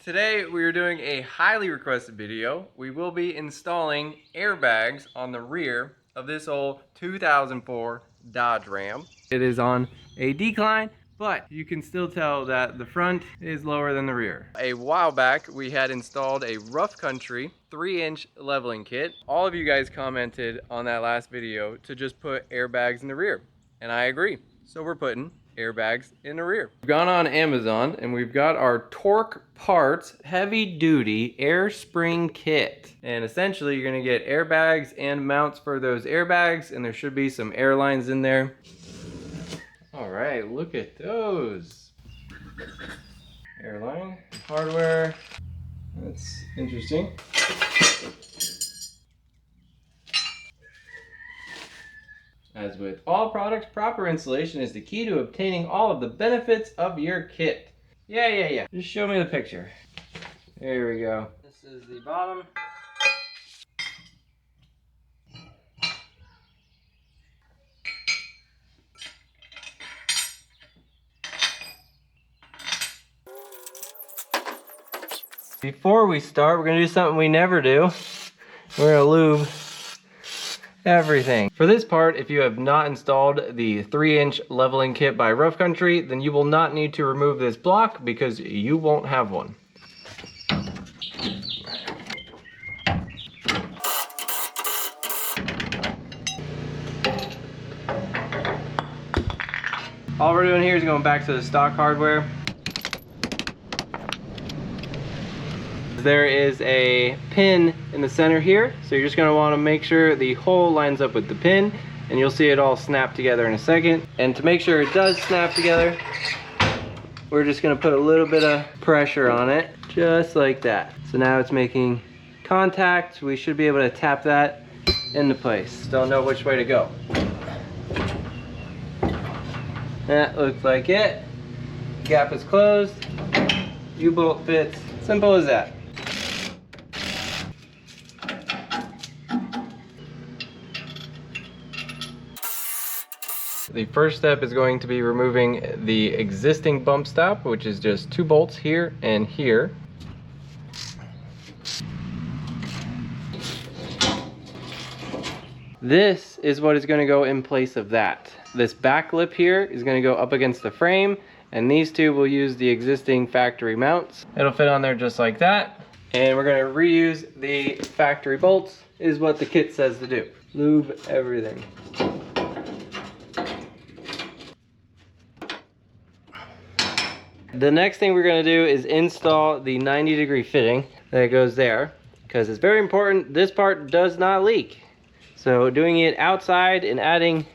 Today we are doing a highly requested video. We will be installing airbags on the rear of this old 2004 Dodge Ram. It is on a decline, but you can still tell that the front is lower than the rear. A while back we had installed a rough country 3-inch leveling kit. All of you guys commented on that last video to just put airbags in the rear, and I agree. So we're putting airbags in the rear. We've gone on Amazon and we've got our Torque Parts heavy duty air spring kit. And essentially you're gonna get airbags and mounts for those airbags, and there should be some air lines in there. All right, look at those. Airline, hardware, that's interesting. As with all products, proper installation is the key to obtaining all of the benefits of your kit. Yeah. Just show me the picture. There we go. This is the bottom. Before we start, we're gonna do something we never do. We're gonna lube everything. For this part, if you have not installed the 3-inch leveling kit by Rough Country, then you will not need to remove this block because you won't have one. All we're doing here is going back to the stock hardware. There is a pin in the center here, so you're just going to want to make sure the hole lines up with the pin, and you'll see it all snap together in a second. And to make sure it does snap together, we're just going to put a little bit of pressure on it, just like that. So now it's making contact. We should be able to tap that into place. Don't know which way to go. That looks like it. Gap is closed. U-bolt fits. Simple as that. The first step is going to be removing the existing bump stop, which is just 2 bolts here and here. This is what is going to go in place of that. This back lip here is going to go up against the frame, and these two will use the existing factory mounts. It'll fit on there just like that. And we're going to reuse the factory bolts, is what the kit says to do. Lube everything. The next thing we're going to do is install the 90-degree fitting that goes there, because it's very important. This part does not leak. So doing it outside and adding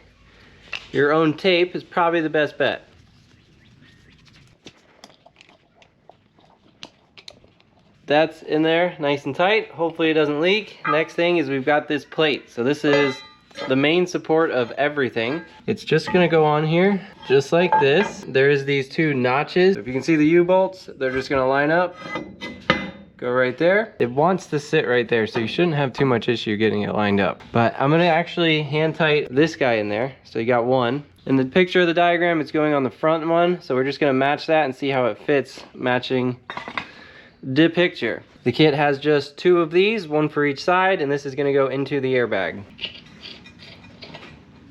your own tape is probably the best bet. That's in there nice and tight. Hopefully it doesn't leak. Next thing is we've got this plate. So this is the main support of everything. It's just gonna go on here just like this. There's these 2 notches. If you can see the U-bolts, they're just gonna line up, go right there. It wants to sit right there, so you shouldn't have too much issue getting it lined up. But I'm gonna actually hand tight this guy in there. So you got one. In the picture of the diagram, it's going on the front one. So we're just gonna match that and see how it fits, matching the picture. The kit has just 2 of these, 1 for each side, and this is gonna go into the airbag.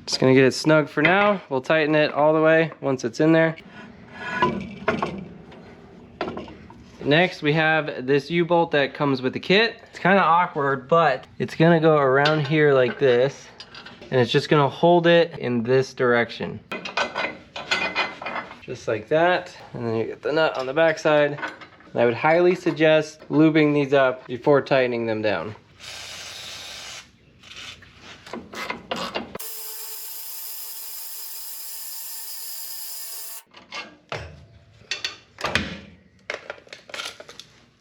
Just gonna get it snug for now. We'll tighten it all the way once it's in there. Next, we have this U-bolt that comes with the kit. It's kind of awkward, but it's gonna go around here like this, and it's just gonna hold it in this direction. Just like that. And then you get the nut on the back side. And I would highly suggest lubing these up before tightening them down.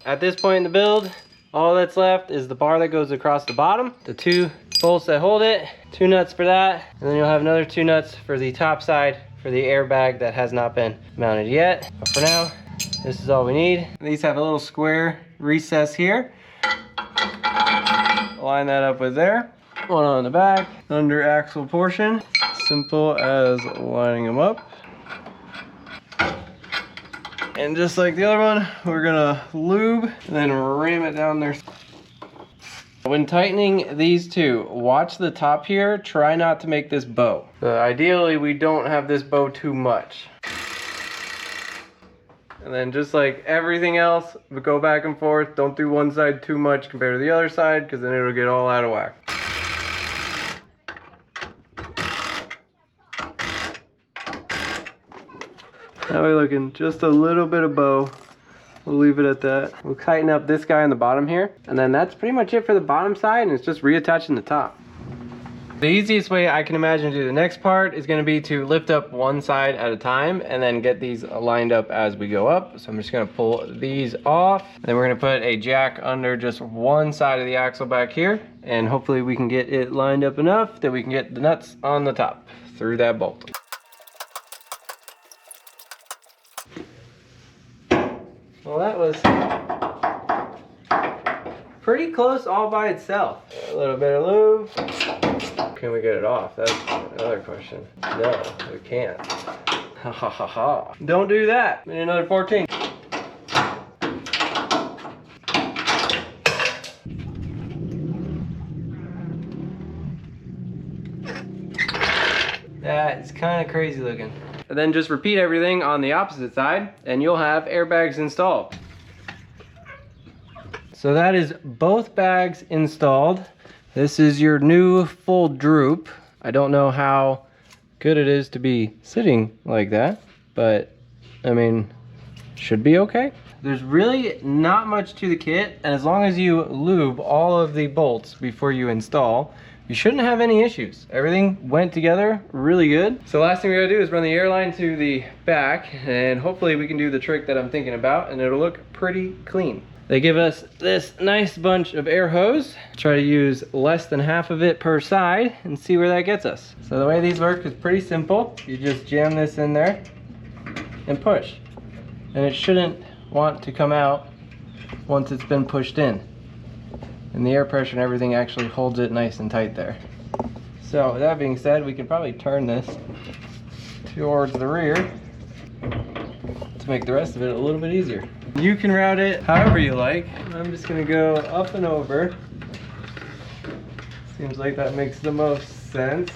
At this point in the build, all that's left is the bar that goes across the bottom, the 2 bolts that hold it, 2 nuts for that, and then you'll have another 2 nuts for the top side for the airbag that has not been mounted yet. But for now, this is all we need. These have a little square recess here. Line that up with there. One on the back, under axle portion. Simple as lining them up. And just like the other one, we're gonna lube and then ram it down there. When tightening these two, watch the top here. Try not to make this bow. Ideally, we don't have this bow too much. And then just like everything else, we go back and forth. Don't do one side too much compared to the other side, because then it'll get all out of whack. That way looking, just a little bit of bow. We'll leave it at that. We'll tighten up this guy on the bottom here. And then that's pretty much it for the bottom side, and it's just reattaching the top. The easiest way I can imagine to do the next part is gonna be to lift up one side at a time and then get these lined up as we go up. So I'm just gonna pull these off. And then we're gonna put a jack under just one side of the axle back here. And hopefully we can get it lined up enough that we can get the nuts on the top through that bolt. Well, that was pretty close all by itself. A little bit of lube. Can we get it off? That's another question. No, we can't. Ha ha ha ha. Don't do that. Maybe another 14. That's kind of crazy looking. And then just repeat everything on the opposite side and you'll have airbags installed. So that is both bags installed. This is your new full droop. I don't know how good it is to be sitting like that, but I mean, should be okay. There's really not much to the kit, and as long as you lube all of the bolts before you install, you shouldn't have any issues. Everything went together really good. So last thing we gotta do is run the airline to the back, and hopefully we can do the trick that I'm thinking about, and it'll look pretty clean. They give us this nice bunch of air hose. Try to use less than half of it per side and see where that gets us. So the way these work is pretty simple. You just jam this in there and push. And it shouldn't want to come out once it's been pushed in. And the air pressure and everything actually holds it nice and tight there. So with that being said, we can probably turn this towards the rear to make the rest of it a little bit easier. You can route it however you like. I'm just gonna go up and over. Seems like that makes the most sense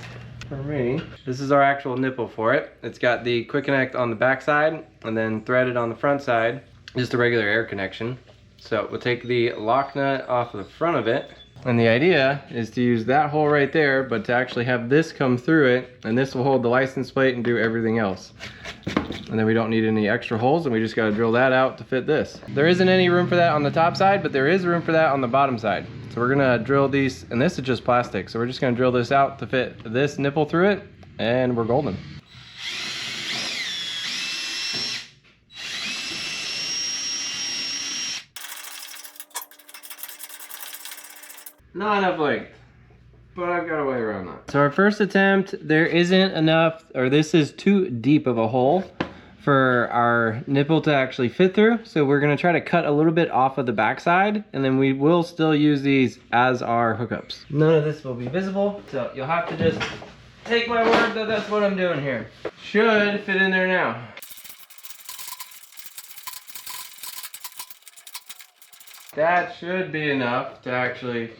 for me. This is our actual nipple for it. It's got the quick connect on the back side and then threaded on the front side, just a regular air connection. So we'll take the lock nut off of the front of it. And the idea is to use that hole right there, but to actually have this come through it, and this will hold the license plate and do everything else. And then we don't need any extra holes, and we just gotta drill that out to fit this. There isn't any room for that on the top side, but there is room for that on the bottom side. So we're gonna drill these, and this is just plastic, so we're just gonna drill this out to fit this nipple through it, and we're golden. Not enough length, but I've got a way around that. So our first attempt, there isn't enough, or this is too deep of a hole for our nipple to actually fit through. So we're gonna try to cut a little bit off of the backside, and then we will still use these as our hookups. None of this will be visible, so you'll have to just take my word that that's what I'm doing here. Should fit in there now. That should be enough to actually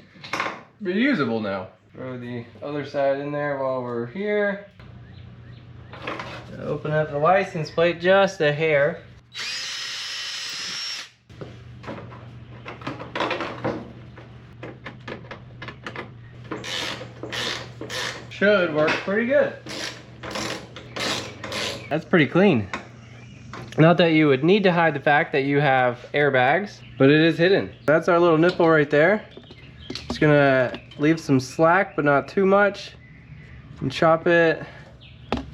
be usable now. Throw the other side in there while we're here. Open up the license plate just a hair. Should work pretty good. That's pretty clean. Not that you would need to hide the fact that you have airbags, but it is hidden. That's our little nipple right there. Just gonna leave some slack, but not too much, and chop it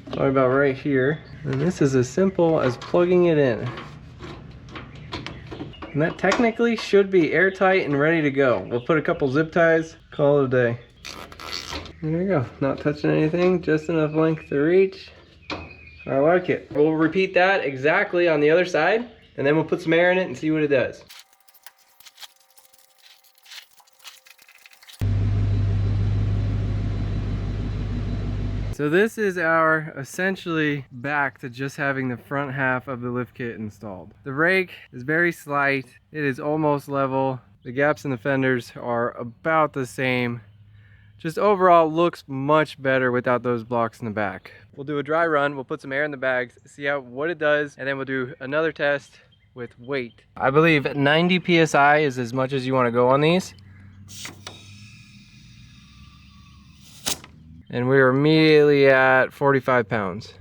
probably about right here. And this is as simple as plugging it in. And that technically should be airtight and ready to go. We'll put a couple zip ties, call it a day. There we go, not touching anything, just enough length to reach. I like it. We'll repeat that exactly on the other side, and then we'll put some air in it and see what it does. So this is our essentially back to just having the front half of the lift kit installed. The rake is very slight. It is almost level. The gaps in the fenders are about the same. Just overall looks much better without those blocks in the back. We'll do a dry run, we'll put some air in the bags, see what it does, and then we'll do another test with weight. I believe 90 PSI is as much as you want to go on these. And we are immediately at 45 pounds.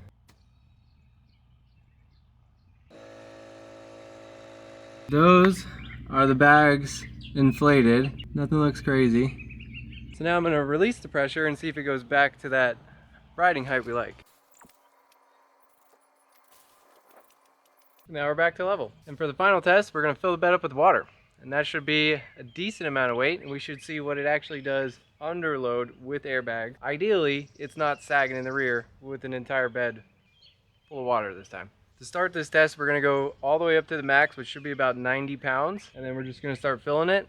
Those are the bags inflated. Nothing looks crazy. So now I'm going to release the pressure and see if it goes back to that riding height we like. Now we're back to level. And for the final test, we're going to fill the bed up with water. And that should be a decent amount of weight, and we should see what it actually does under load with airbag. Ideally, it's not sagging in the rear with an entire bed full of water this time. To start this test, we're going to go all the way up to the max, which should be about 90 pounds. And then we're just going to start filling it.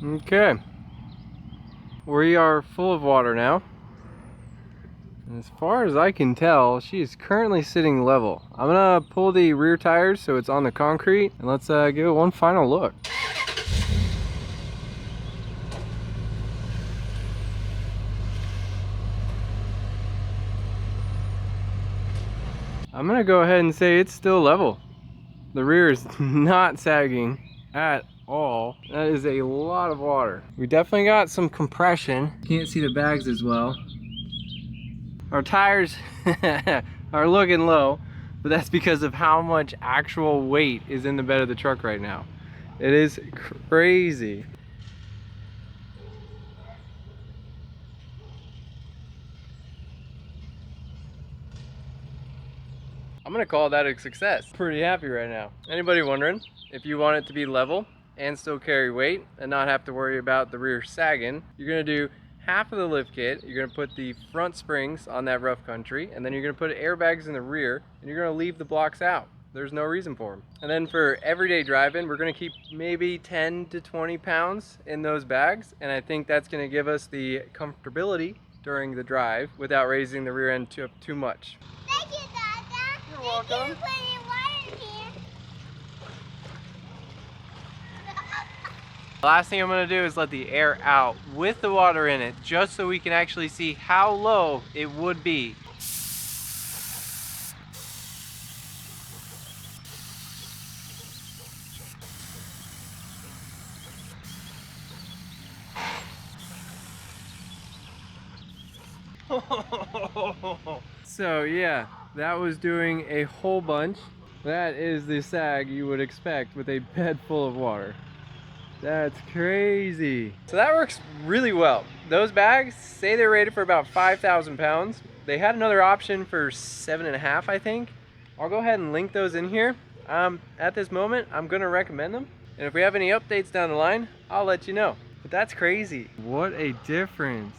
Okay, we are full of water now. And as far as I can tell, she is currently sitting level. I'm gonna pull the rear tires so it's on the concrete, and let's give it one final look. I'm gonna go ahead and say it's still level. The rear is not sagging at all. That is a lot of water. We definitely got some compression. Can't see the bags as well. Our tires are looking low, but that's because of how much actual weight is in the bed of the truck right now. It is crazy. I'm gonna call that a success. Pretty happy right now. Anybody wondering if you want it to be level and still carry weight and not have to worry about the rear sagging, you're gonna do half of the lift kit. You're gonna put the front springs on that rough country, and then you're gonna put airbags in the rear, and you're gonna leave the blocks out. There's no reason for them. And then for everyday driving, we're gonna keep maybe 10 to 20 pounds in those bags, and I think that's gonna give us the comfortability during the drive without raising the rear end too much. Thank you, Dada. You're welcome. The last thing I'm going to do is let the air out with the water in it, just so we can actually see how low it would be. So yeah, that was doing a whole bunch. That is the sag you would expect with a bed full of water. That's crazy. So that works really well. Those bags say they're rated for about 5,000 pounds. They had another option for 7.5, I think. I'll go ahead and link those in here. At this moment, I'm gonna recommend them. And if we have any updates down the line, I'll let you know. But that's crazy. What a difference.